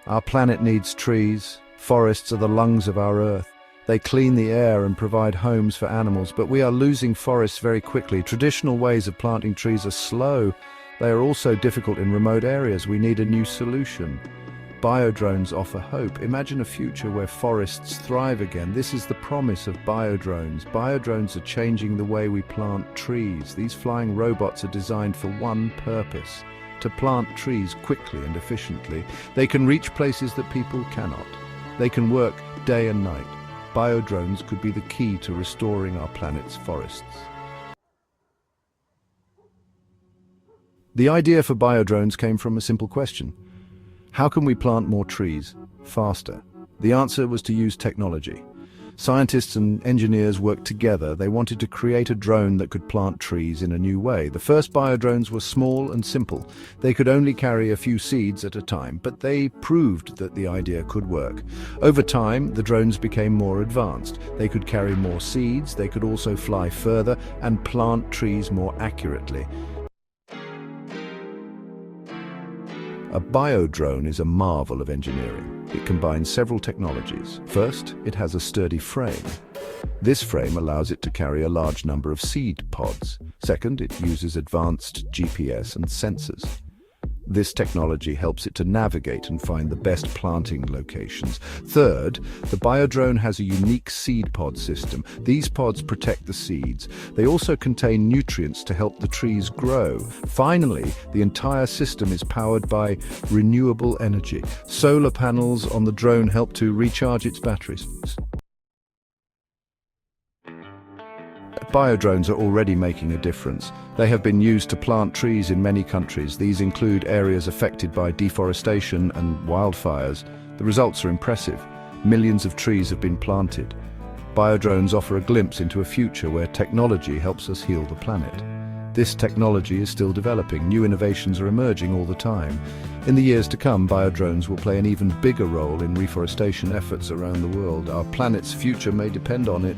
Our planet needs trees. Forests are the lungs of our Earth. They clean the air and provide homes for animals, but we are losing forests very quickly. Traditional ways of planting trees are slow. They are also difficult in remote areas. We need a new solution. BioDrones offer hope. Imagine a future where forests thrive again. This is the promise of BioDrones. BioDrones are changing the way we plant trees. These flying robots are designed for one purpose: to plant trees quickly and efficiently. They can reach places that people cannot. They can work day and night. BioDrones could be the key to restoring our planet's forests. The idea for BioDrones came from a simple question. How can we plant more trees faster? The answer was to use technology. Scientists and engineers worked together. They wanted to create a drone that could plant trees in a new way. The first BioDrones were small and simple. They could only carry a few seeds at a time, but they proved that the idea could work. Over time, the drones became more advanced. They could carry more seeds, they could also fly further and plant trees more accurately. A BioDrone is a marvel of engineering. It combines several technologies. First, it has a sturdy frame. This frame allows it to carry a large number of seed pods. Second, it uses advanced GPS and sensors. This technology helps it to navigate and find the best planting locations. Third, the BioDrone has a unique seed pod system. These pods protect the seeds. They also contain nutrients to help the trees grow. Finally, the entire system is powered by renewable energy. Solar panels on the drone help to recharge its batteries. BioDrones are already making a difference. They have been used to plant trees in many countries. These include areas affected by deforestation and wildfires. The results are impressive. Millions of trees have been planted. BioDrones offer a glimpse into a future where technology helps us heal the planet. This technology is still developing. New innovations are emerging all the time. In the years to come, BioDrones will play an even bigger role in reforestation efforts around the world. Our planet's future may depend on it.